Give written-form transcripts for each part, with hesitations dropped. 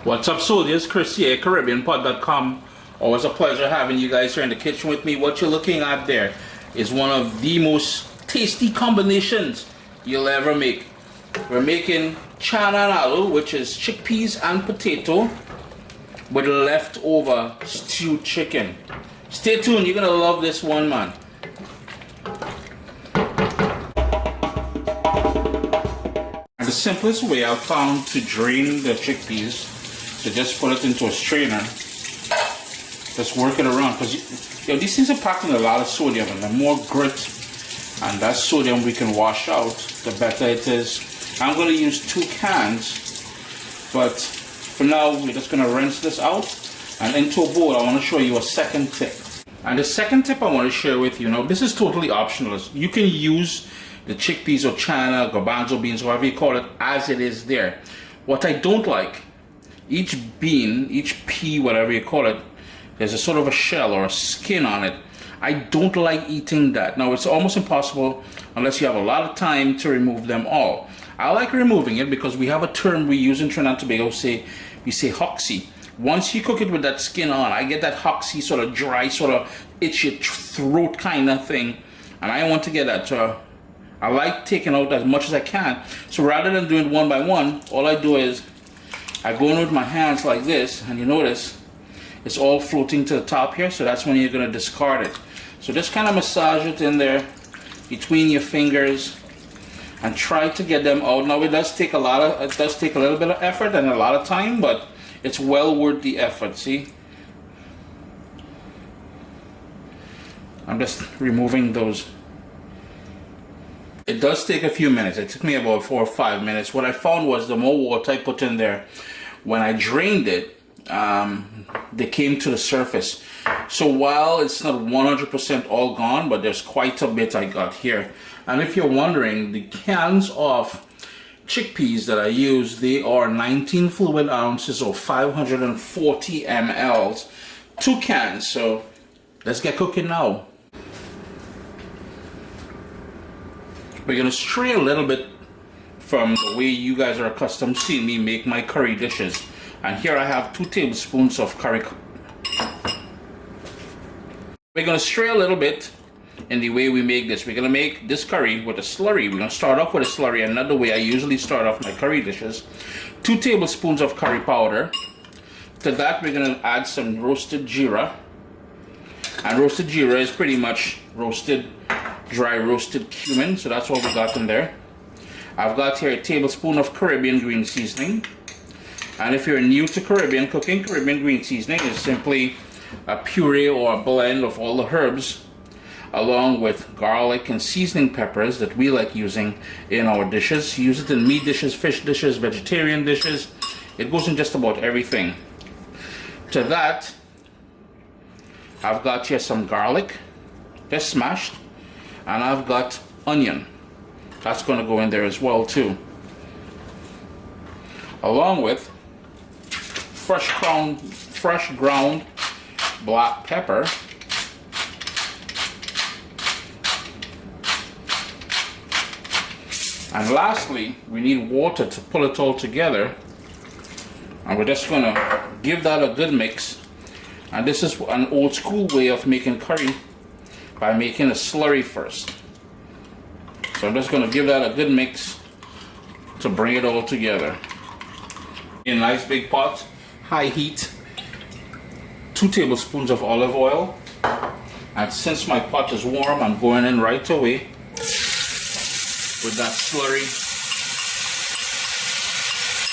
What's up, soldiers? Chris here, caribbeanpot.com. Always a pleasure having you guys here in the kitchen with me. What you're looking at there is one of the most tasty combinations you'll ever make. We're making Channa and Aloo, which is chickpeas and potato with leftover stewed chicken. Stay tuned, you're gonna love this one, man. And the simplest way I've found to drain the chickpeas, so just put it into a strainer, just work it around, because these things are packed in a lot of sodium, and the more grit and that sodium we can wash out, the better it is. I'm going to use 2 cans, but for now we're just going to rinse this out, and into a bowl I want to show you a second tip. And the second tip I want to share with you, now this is totally optional. You can use the chickpeas or Channa, garbanzo beans, whatever you call it, as it is there. What I don't like, each bean, each pea, whatever you call it, there's a sort of a shell or a skin on it. I don't like eating that. Now, it's almost impossible unless you have a lot of time to remove them all. I like removing it because we have a term we use in Trinidad and Tobago, we say hoxy. Once you cook it with that skin on, I get that hoxy sort of dry, sort of itchy throat kind of thing, and I want to get that. So I like taking out as much as I can. So rather than doing one by one, all I do is I go in with my hands like this, and you notice it's all floating to the top here, so that's when you're going to discard it. So just kind of massage it in there between your fingers and try to get them out. Now it does take a little bit of effort and a lot of time, but it's well worth the effort. See, I'm just removing those. It does take a few minutes. It took me about 4 or 5 minutes. What I found was the more water I put in there, when I drained it, they came to the surface. So while it's not 100% all gone, but there's quite a bit I got here. And if you're wondering, the cans of chickpeas that I use, they are 19 fluid ounces or 540 mLs. 2 cans. So let's get cooking now. We're going to stray a little bit from the way you guys are accustomed to seeing me make my curry dishes. And here I have 2 tablespoons of curry. We're going to stray a little bit in the way we make this. We're going to make this curry with a slurry. We're going to start off with a slurry, another way I usually start off my curry dishes. 2 tablespoons of curry powder. To that we're going to add some roasted geera. And roasted geera is pretty much dry roasted cumin, so that's what we got in there. I've got here a tablespoon of Caribbean green seasoning. And if you're new to Caribbean cooking, Caribbean green seasoning is simply a puree or a blend of all the herbs along with garlic and seasoning peppers that we like using in our dishes. Use it in meat dishes, fish dishes, vegetarian dishes. It goes in just about everything. To that, I've got here some garlic, just smashed, and I've got onion. That's going to go in there as well too. Along with fresh ground black pepper, and lastly we need water to pull it all together, and we're just going to give that a good mix. And this is an old school way of making curry, by making a slurry first. So I'm just going to give that a good mix to bring it all together. In a nice big pot, high heat, 2 tablespoons of olive oil. And since my pot is warm, I'm going in right away with that slurry.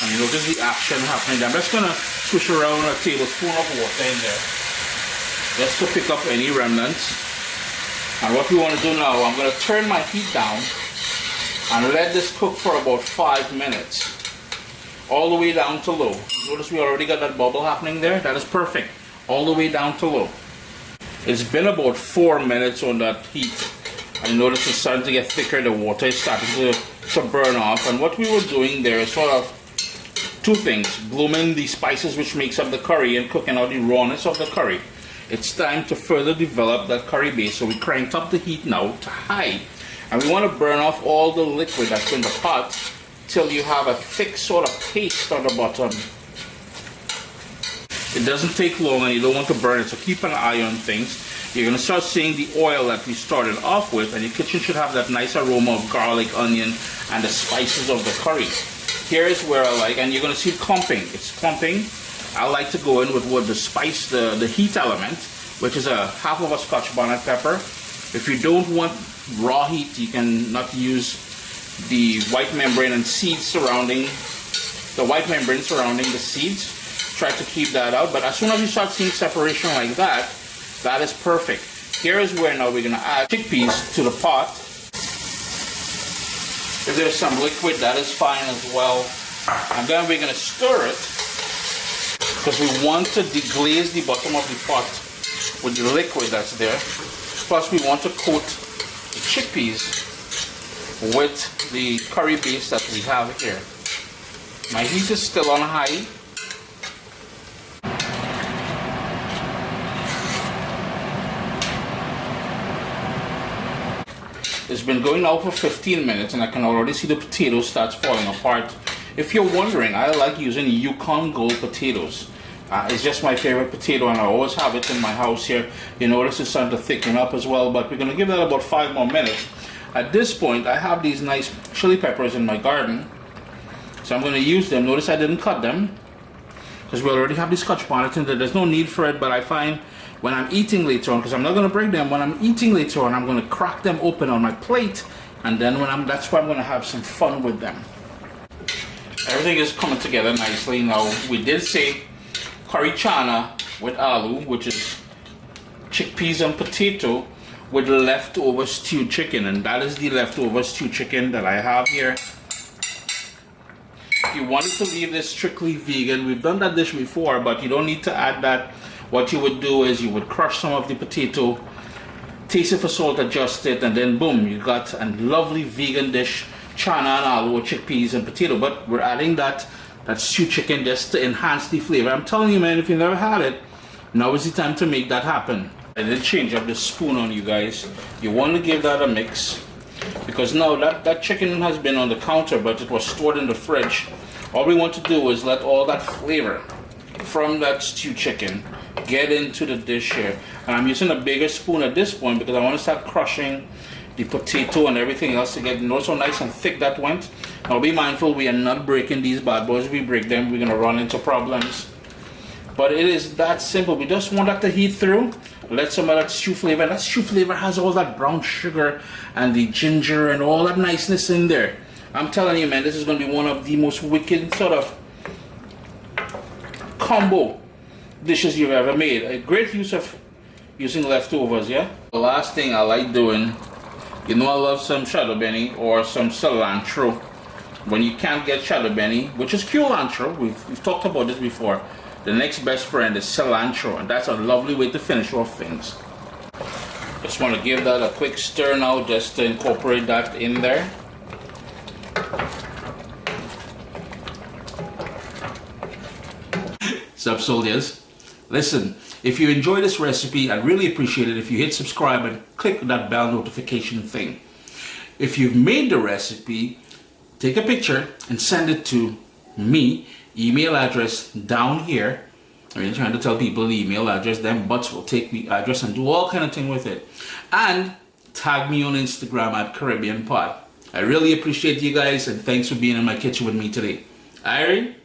And you notice the action happening. I'm just going to swish around a tablespoon of water in there, just to pick up any remnants. And what we want to do now, I'm going to turn my heat down and let this cook for about 5 minutes. All the way down to low. Notice we already got that bubble happening there. That is perfect. All the way down to low. It's been about 4 minutes on that heat. And notice it's starting to get thicker. The water is starting to burn off. And what we were doing there is sort of 2 things. Blooming the spices which makes up the curry and cooking out the rawness of the curry. It's time to further develop that curry base. So we cranked up the heat now to high. And we want to burn off all the liquid that's in the pot till you have a thick sort of paste on the bottom. It doesn't take long and you don't want to burn it, so keep an eye on things. You're going to start seeing the oil that we started off with, and your kitchen should have that nice aroma of garlic, onion, and the spices of the curry. Here is where I like, and you're going to see it clumping. It's clumping. I like to go in with the spice, the heat element, which is a half of a scotch bonnet pepper. If you don't want raw heat, you can not use the white membrane and seeds surrounding the seeds. Try to keep that out, but as soon as you start seeing separation like that, that is perfect. Here is where now we're going to add chickpeas to the pot. If there's some liquid, that is fine as well. And then we're going to stir it because we want to deglaze the bottom of the pot with the liquid that's there. Plus we want to coat the chickpeas with the curry base that we have here. My heat is still on high. It's been going now for 15 minutes and I can already see the potatoes start falling apart. If you're wondering, I like using Yukon Gold potatoes. It's just my favorite potato and I always have it in my house here. You notice it's starting to thicken up as well, but we're going to give that about 5 more minutes. At this point, I have these nice chili peppers in my garden, so I'm going to use them. Notice I didn't cut them because we already have the scotch bonnet in there. There's no need for it, but I find when I'm eating later on, because I'm not going to break them, when I'm eating later on, I'm going to crack them open on my plate, and then that's why I'm going to have some fun with them. Everything is coming together nicely. Now, we did say curry Channa with aloo, which is chickpeas and potato with leftover stewed chicken, and that is the leftover stewed chicken that I have here. If you wanted to leave this strictly vegan, we've done that dish before, but you don't need to add that. What you would do is you would crush some of the potato, taste it for salt, adjust it, and then boom, you got a lovely vegan dish, Channa and aloo, chickpeas and potato. But we're adding that stewed chicken just to enhance the flavor. I'm telling you, man, if you've never had it, now is the time to make that happen. I did change up the spoon on you guys. You want to give that a mix, because now that chicken has been on the counter, but it was stored in the fridge. All we want to do is let all that flavor from that stewed chicken get into the dish here. And I'm using a bigger spoon at this point because I want to start crushing the potato and everything else to get, notice how nice and thick that went. Now be mindful, we are not breaking these bad boys. If we break them, we're going to run into problems. But it is that simple. We just want that to heat through. Let some of that stew flavor. And that stew flavor has all that brown sugar and the ginger and all that niceness in there. I'm telling you, man, this is going to be one of the most wicked sort of combo dishes you've ever made. A great use of using leftovers, yeah? The last thing I like doing, you know, I love some shadow benny or some cilantro. When you can't get shadow benny, which is culantro, we've talked about this before, the next best friend is cilantro, and that's a lovely way to finish off things. Just want to give that a quick stir now just to incorporate that in there. Sup, soldiers? Listen, if you enjoy this recipe, I'd really appreciate it if you hit subscribe and click that bell notification thing. If you've made the recipe, take a picture and send it to me. Email address down here. I mean, trying to tell people the email address, them butts will take the address and do all kind of thing with it. And tag me on Instagram at caribbeanpot. I really appreciate you guys, and thanks for being in my kitchen with me today. Irene.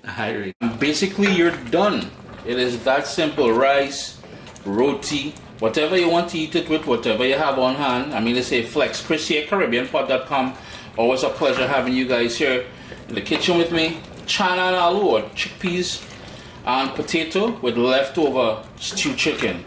Basically, you're done. It is that simple. Rice, roti, whatever you want to eat it with, whatever you have on hand. I mean, they say flex. Chris here, caribbeanpot.com. Always a pleasure having you guys here in the kitchen with me. Channa and aloo, or chickpeas and potato with leftover stewed chicken.